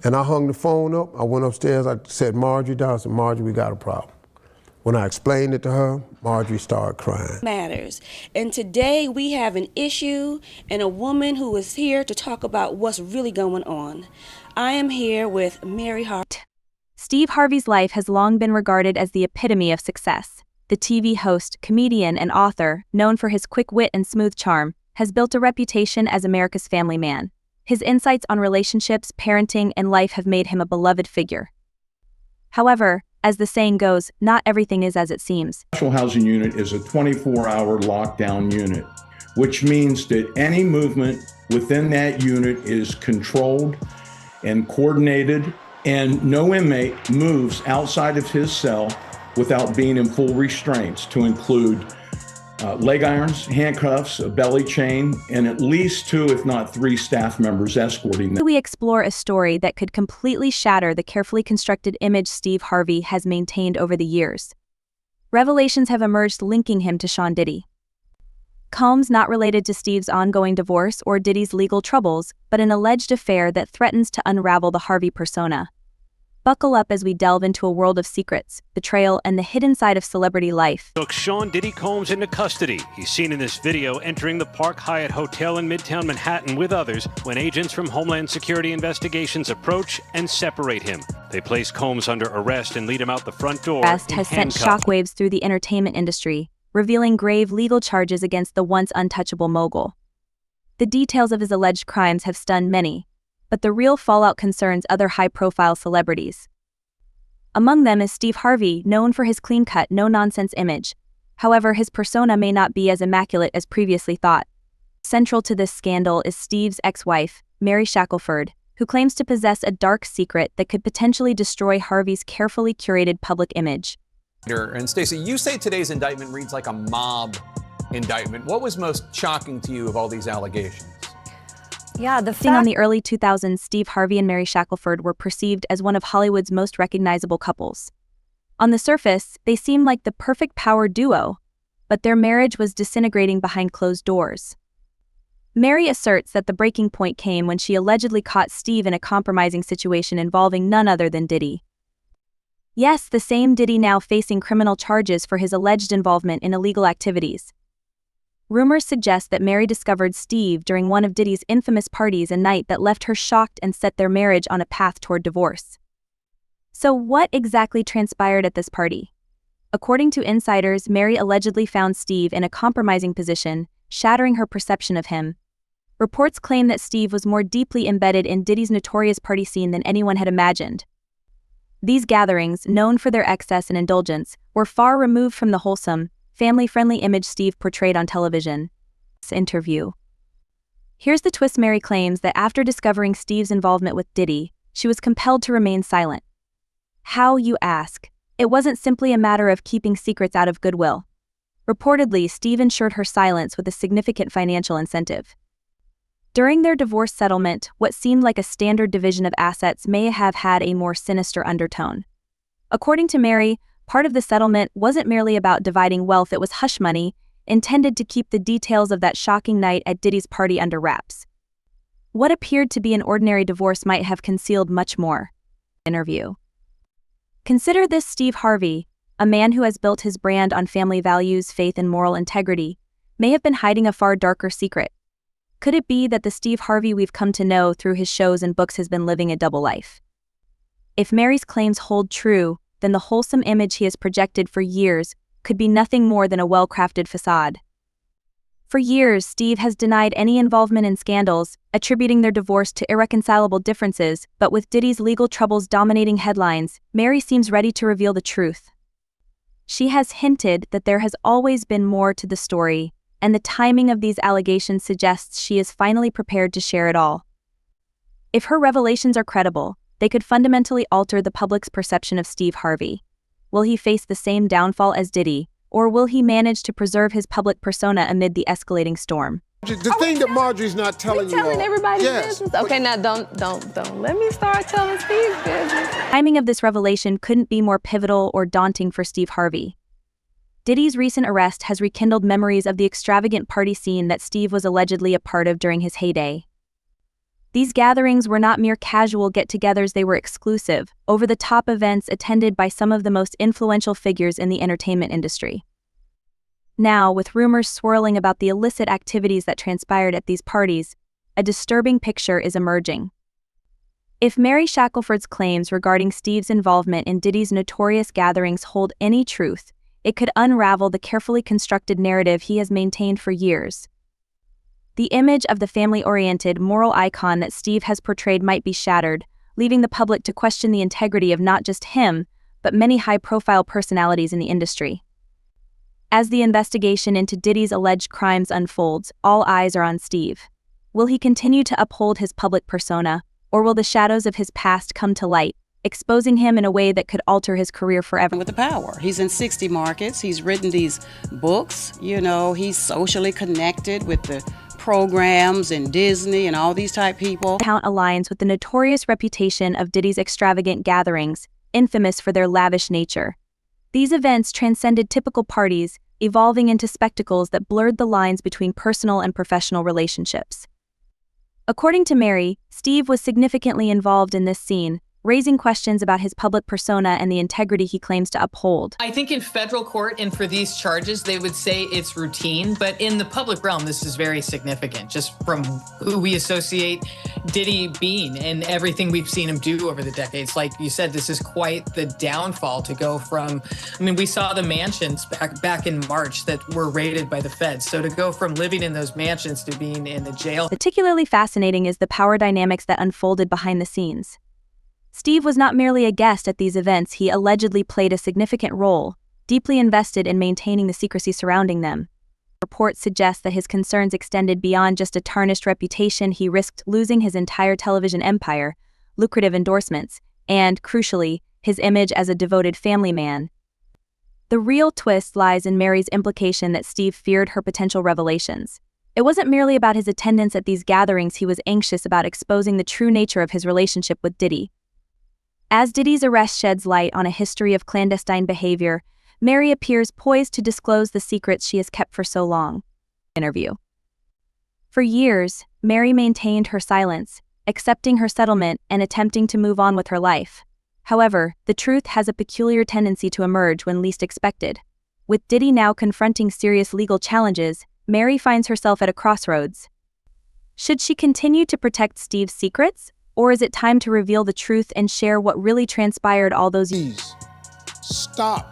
And I hung the phone up. I went upstairs. I said, Marjorie down. I said, Marjorie, we got a problem. When I explained it to her, Marjorie started crying. Matters. And today we have an issue and a woman who is here to talk about what's really going on. I am here with Mary Harvey. Steve Harvey's life has long been regarded as the epitome of success. The TV host, comedian, and author, known for his quick wit and smooth charm, has built a reputation as America's family man. His insights on relationships, parenting, and life have made him a beloved figure. However, as the saying goes, not everything is as it seems. Special housing unit is a 24-hour lockdown unit, which means that any movement within that unit is controlled and coordinated, and no inmate moves outside of his cell without being in full restraints, to include leg irons, handcuffs, a belly chain, and at least 2, if not 3 staff members escorting them. We explore a story that could completely shatter the carefully constructed image Steve Harvey has maintained over the years. Revelations have emerged linking him to Sean Diddy. Combs not related to Steve's ongoing divorce or Diddy's legal troubles, but an alleged affair that threatens to unravel the Harvey persona. Buckle up as we delve into a world of secrets, betrayal, and the hidden side of celebrity life. Took Sean Diddy Combs into custody. He's seen in this video entering the Park Hyatt Hotel in Midtown Manhattan with others when agents from Homeland Security Investigations approach and separate him. They place Combs under arrest and lead him out the front door. Arrest has sent shockwaves through the entertainment industry, revealing grave legal charges against the once untouchable mogul. The details of his alleged crimes have stunned many, but the real fallout concerns other high-profile celebrities. Among them is Steve Harvey, known for his clean-cut, no-nonsense image. However, his persona may not be as immaculate as previously thought. Central to this scandal is Steve's ex-wife, Mary Shackelford, who claims to possess a dark secret that could potentially destroy Harvey's carefully curated public image. And Stacey, you say today's indictment reads like a mob indictment. What was most shocking to you of all these allegations? Yeah, on the early 2000s, Steve Harvey and Mary Shackelford were perceived as one of Hollywood's most recognizable couples. On the surface, they seemed like the perfect power duo, but their marriage was disintegrating behind closed doors. Mary asserts that the breaking point came when she allegedly caught Steve in a compromising situation involving none other than Diddy. Yes, the same Diddy now facing criminal charges for his alleged involvement in illegal activities. Rumors suggest that Mary discovered Steve during one of Diddy's infamous parties, a night that left her shocked and set their marriage on a path toward divorce. So what exactly transpired at this party? According to insiders, Mary allegedly found Steve in a compromising position, shattering her perception of him. Reports claim that Steve was more deeply embedded in Diddy's notorious party scene than anyone had imagined. These gatherings, known for their excess and indulgence, were far removed from the wholesome, family-friendly image Steve portrayed on television. Interview. Here's the twist. Mary claims that after discovering Steve's involvement with Diddy, she was compelled to remain silent. How, you ask? It wasn't simply a matter of keeping secrets out of goodwill. Reportedly, Steve ensured her silence with a significant financial incentive. During their divorce settlement, what seemed like a standard division of assets may have had a more sinister undertone. According to Mary, part of the settlement wasn't merely about dividing wealth, it was hush money, intended to keep the details of that shocking night at Diddy's party under wraps. What appeared to be an ordinary divorce might have concealed much more. Interview. Consider this: Steve Harvey, a man who has built his brand on family values, faith, and moral integrity, may have been hiding a far darker secret. Could it be that the Steve Harvey we've come to know through his shows and books has been living a double life? If Mary's claims hold true, then the wholesome image he has projected for years could be nothing more than a well-crafted facade. For years, Steve has denied any involvement in scandals, attributing their divorce to irreconcilable differences, but with Diddy's legal troubles dominating headlines, Mary seems ready to reveal the truth. She has hinted that there has always been more to the story, and the timing of these allegations suggests she is finally prepared to share it all. If her revelations are credible, they could fundamentally alter the public's perception of Steve Harvey. Will he face the same downfall as Diddy, or will he manage to preserve his public persona amid the escalating storm? The thing that Marjorie's not telling you all. Telling everybody's business? Okay, now don't let me start telling Steve's business. The timing of this revelation couldn't be more pivotal or daunting for Steve Harvey. Diddy's recent arrest has rekindled memories of the extravagant party scene that Steve was allegedly a part of during his heyday. These gatherings were not mere casual get-togethers, they were exclusive, over-the-top events attended by some of the most influential figures in the entertainment industry. Now, with rumors swirling about the illicit activities that transpired at these parties, a disturbing picture is emerging. If Mary Shackelford's claims regarding Steve's involvement in Diddy's notorious gatherings hold any truth, it could unravel the carefully constructed narrative he has maintained for years. The image of the family-oriented, moral icon that Steve has portrayed might be shattered, leaving the public to question the integrity of not just him, but many high-profile personalities in the industry. As the investigation into Diddy's alleged crimes unfolds, all eyes are on Steve. Will he continue to uphold his public persona, or will the shadows of his past come to light, exposing him in a way that could alter his career forever? With the power. He's in 60 markets. He's written these books. He's socially connected with the programs and Disney and all these type people. Account aligns with the notorious reputation of Diddy's extravagant gatherings, infamous for their lavish nature. These events transcended typical parties, evolving into spectacles that blurred the lines between personal and professional relationships. According to Mary, Steve was significantly involved in this scene, raising questions about his public persona and the integrity he claims to uphold. I think in federal court and for these charges, they would say it's routine, but in the public realm, this is very significant, just from who we associate Diddy being and everything we've seen him do over the decades. Like you said, this is quite the downfall to go from, we saw the mansions back in March that were raided by the feds. So to go from living in those mansions to being in the jail. Particularly fascinating is the power dynamics that unfolded behind the scenes. Steve was not merely a guest at these events, he allegedly played a significant role, deeply invested in maintaining the secrecy surrounding them. Reports suggest that his concerns extended beyond just a tarnished reputation. He risked losing his entire television empire, lucrative endorsements, and, crucially, his image as a devoted family man. The real twist lies in Mary's implication that Steve feared her potential revelations. It wasn't merely about his attendance at these gatherings, he was anxious about exposing the true nature of his relationship with Diddy. As Diddy's arrest sheds light on a history of clandestine behavior, Mary appears poised to disclose the secrets she has kept for so long. Interview. For years, Mary maintained her silence, accepting her settlement and attempting to move on with her life. However, the truth has a peculiar tendency to emerge when least expected. With Diddy now confronting serious legal challenges, Mary finds herself at a crossroads. Should she continue to protect Steve's secrets? Or is it time to reveal the truth and share what really transpired all those years? Stop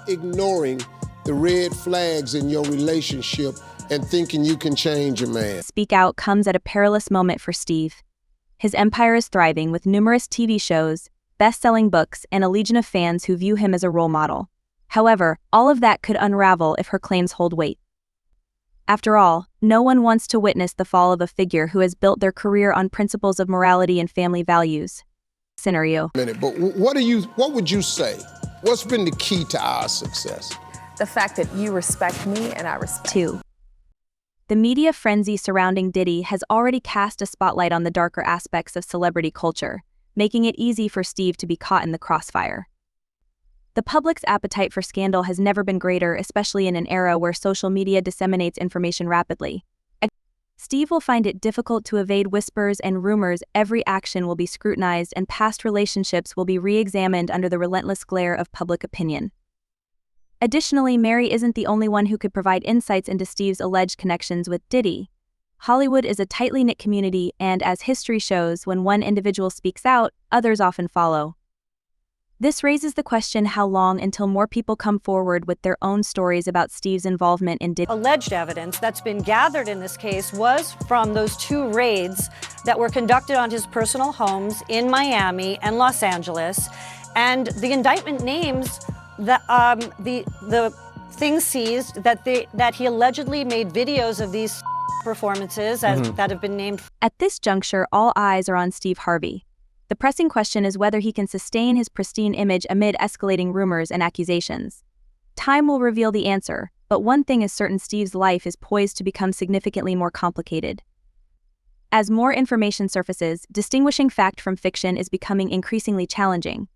ignoring the red flags in your relationship and thinking you can change a man. Speak out comes at a perilous moment for Steve. His empire is thriving with numerous TV shows, best-selling books, and a legion of fans who view him as a role model. However, all of that could unravel if her claims hold weight. After all, no one wants to witness the fall of a figure who has built their career on principles of morality and family values. Scenario. But what would you say? What's been the key to our success? The fact that you respect me and I respect 2. The media frenzy surrounding Diddy has already cast a spotlight on the darker aspects of celebrity culture, making it easy for Steve to be caught in the crossfire. The public's appetite for scandal has never been greater, especially in an era where social media disseminates information rapidly. Steve will find it difficult to evade whispers and rumors. Every action will be scrutinized and past relationships will be re-examined under the relentless glare of public opinion. Additionally, Mary isn't the only one who could provide insights into Steve's alleged connections with Diddy. Hollywood is a tightly knit community, and as history shows, when one individual speaks out, others often follow. This raises the question, how long until more people come forward with their own stories about Steve's involvement in Diddy? Alleged evidence that's been gathered in this case was from those 2 raids that were conducted on his personal homes in Miami and Los Angeles, and the indictment names the things seized that he allegedly made videos of these performances that have been named. At this juncture, all eyes are on Steve Harvey. The pressing question is whether he can sustain his pristine image amid escalating rumors and accusations. Time will reveal the answer, but one thing is certain: Steve's life is poised to become significantly more complicated. As more information surfaces, distinguishing fact from fiction is becoming increasingly challenging.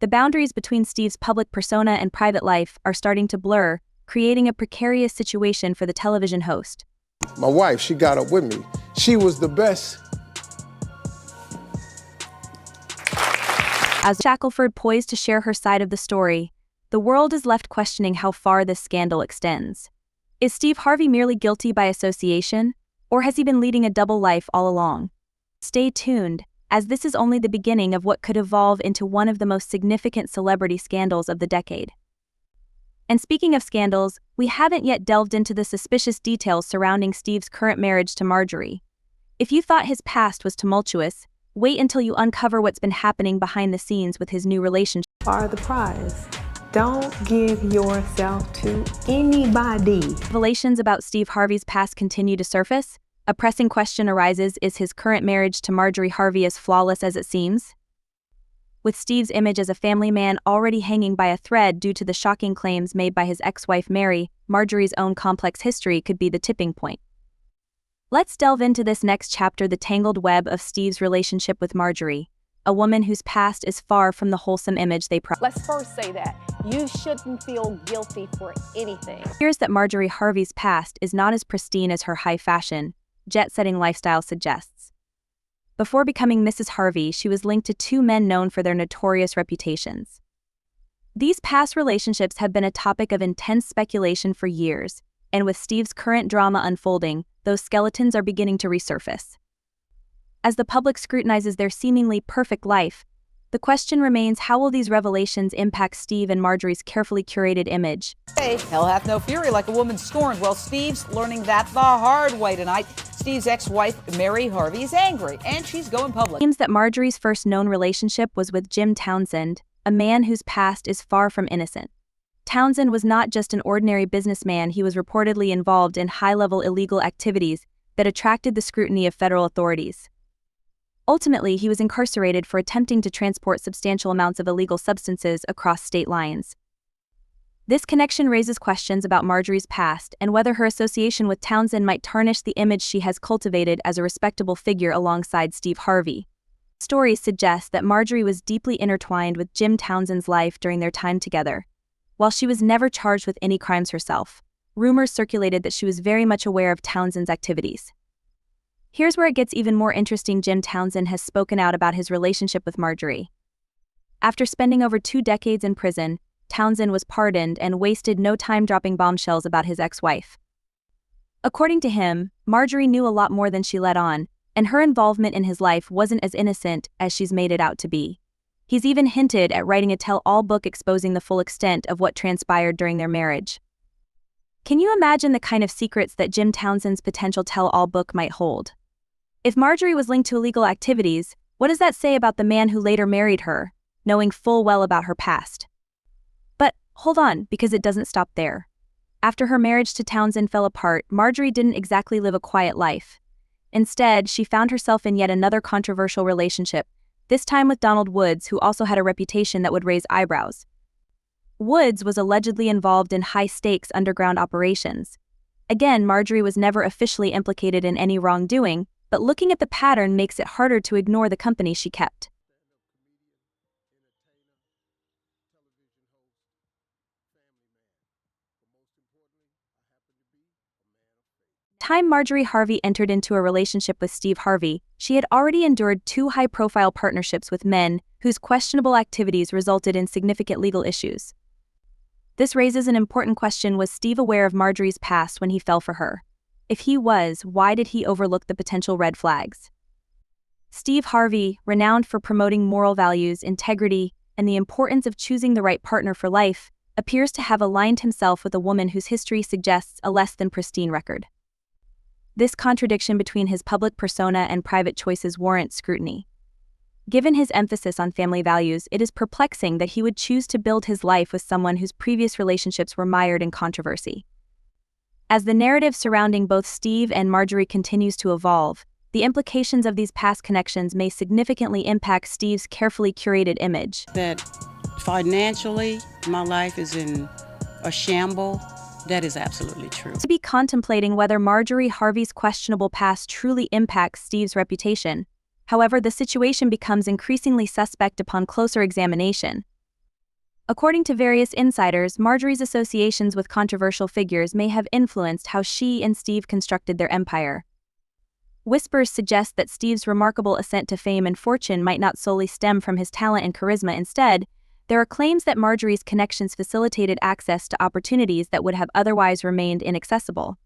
The boundaries between Steve's public persona and private life are starting to blur, creating a precarious situation for the television host. My wife, she got up with me She was the best. As Shackelford poised to share her side of the story, the world is left questioning how far this scandal extends. Is Steve Harvey merely guilty by association, or has he been leading a double life all along? Stay tuned, as this is only the beginning of what could evolve into one of the most significant celebrity scandals of the decade. And speaking of scandals, we haven't yet delved into the suspicious details surrounding Steve's current marriage to Marjorie. If you thought his past was tumultuous, wait until you uncover what's been happening behind the scenes with his new relationship. Are the prize. Don't give yourself to anybody. Revelations about Steve Harvey's past continue to surface. A pressing question arises: is his current marriage to Marjorie Harvey as flawless as it seems? With Steve's image as a family man already hanging by a thread due to the shocking claims made by his ex-wife Mary, Marjorie's own complex history could be the tipping point. Let's delve into this next chapter: the tangled web of Steve's relationship with Marjorie, a woman whose past is far from the wholesome image they Let's first say that you shouldn't feel guilty for anything. It appears that Marjorie Harvey's past is not as pristine as her high-fashion, jet-setting lifestyle suggests. Before becoming Mrs. Harvey, she was linked to two men known for their notorious reputations. These past relationships have been a topic of intense speculation for years, and with Steve's current drama unfolding, those skeletons are beginning to resurface. As the public scrutinizes their seemingly perfect life, the question remains: how will these revelations impact Steve and Marjorie's carefully curated image? Hey, hell hath no fury like a woman scorned. Well, Steve's learning that the hard way tonight. Steve's ex-wife, Mary Harvey, is angry, and she's going public. It seems that Marjorie's first known relationship was with Jim Townsend, a man whose past is far from innocent. Townsend was not just an ordinary businessman, he was reportedly involved in high-level illegal activities that attracted the scrutiny of federal authorities. Ultimately, he was incarcerated for attempting to transport substantial amounts of illegal substances across state lines. This connection raises questions about Marjorie's past and whether her association with Townsend might tarnish the image she has cultivated as a respectable figure alongside Steve Harvey. Stories suggest that Marjorie was deeply intertwined with Jim Townsend's life during their time together. While she was never charged with any crimes herself, rumors circulated that she was very much aware of Townsend's activities. Here's where it gets even more interesting: Jim Townsend has spoken out about his relationship with Marjorie. After spending over 2 decades in prison, Townsend was pardoned and wasted no time dropping bombshells about his ex-wife. According to him, Marjorie knew a lot more than she let on, and her involvement in his life wasn't as innocent as she's made it out to be. He's even hinted at writing a tell-all book exposing the full extent of what transpired during their marriage. Can you imagine the kind of secrets that Jim Townsend's potential tell-all book might hold? If Marjorie was linked to illegal activities, what does that say about the man who later married her, knowing full well about her past? But hold on, because it doesn't stop there. After her marriage to Townsend fell apart, Marjorie didn't exactly live a quiet life. Instead, she found herself in yet another controversial relationship, this time with Donald Woods, who also had a reputation that would raise eyebrows. Woods was allegedly involved in high-stakes underground operations. Again, Marjorie was never officially implicated in any wrongdoing, but looking at the pattern makes it harder to ignore the company she kept. Time Marjorie Harvey entered into a relationship with Steve Harvey, she had already endured 2 high-profile partnerships with men whose questionable activities resulted in significant legal issues. This raises an important question: was Steve aware of Marjorie's past when he fell for her? If he was, why did he overlook the potential red flags? Steve Harvey, renowned for promoting moral values, integrity, and the importance of choosing the right partner for life, appears to have aligned himself with a woman whose history suggests a less than pristine record. This contradiction between his public persona and private choices warrants scrutiny. Given his emphasis on family values, it is perplexing that he would choose to build his life with someone whose previous relationships were mired in controversy. As the narrative surrounding both Steve and Marjorie continues to evolve, the implications of these past connections may significantly impact Steve's carefully curated image. That financially, my life is in a shamble. That is absolutely true. To be contemplating whether Marjorie Harvey's questionable past truly impacts Steve's reputation. However, the situation becomes increasingly suspect upon closer examination. According to various insiders, Marjorie's associations with controversial figures may have influenced how she and Steve constructed their empire. Whispers suggest that Steve's remarkable ascent to fame and fortune might not solely stem from his talent and charisma. Instead, there are claims that Marjorie's connections facilitated access to opportunities that would have otherwise remained inaccessible.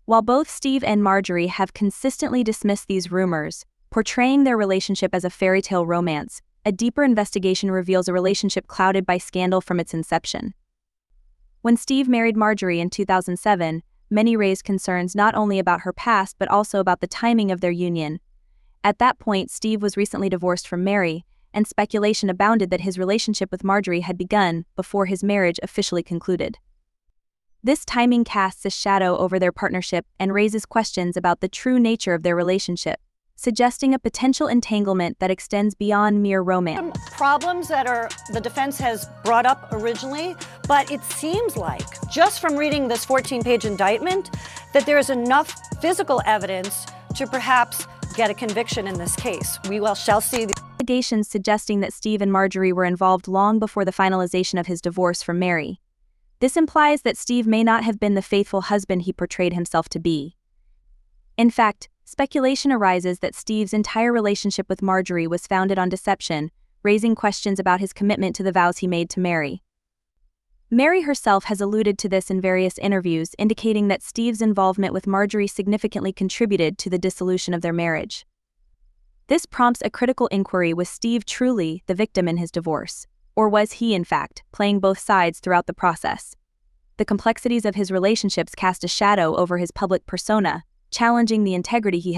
While both Steve and Marjorie have consistently dismissed these rumors, portraying their relationship as a fairy tale romance, a deeper investigation reveals a relationship clouded by scandal from its inception. When Steve married Marjorie in 2007, many raised concerns not only about her past but also about the timing of their union. At that point, Steve was recently divorced from Mary, and speculation abounded that his relationship with Marjorie had begun before his marriage officially concluded. This timing casts a shadow over their partnership and raises questions about the true nature of their relationship, suggesting a potential entanglement that extends beyond mere romance. Problems that the defense has brought up originally, but it seems like, just from reading this 14-page indictment, that there is enough physical evidence to perhaps get a conviction in this case. We shall see. Allegations suggesting that Steve and Marjorie were involved long before the finalization of his divorce from Mary. This implies that Steve may not have been the faithful husband he portrayed himself to be. In fact, speculation arises that Steve's entire relationship with Marjorie was founded on deception, raising questions about his commitment to the vows he made to Mary. Mary herself has alluded to this in various interviews, indicating that Steve's involvement with Marjorie significantly contributed to the dissolution of their marriage. This prompts a critical inquiry: was Steve truly the victim in his divorce? Or was he, in fact, playing both sides throughout the process? The complexities of his relationships cast a shadow over his public persona, challenging the integrity he has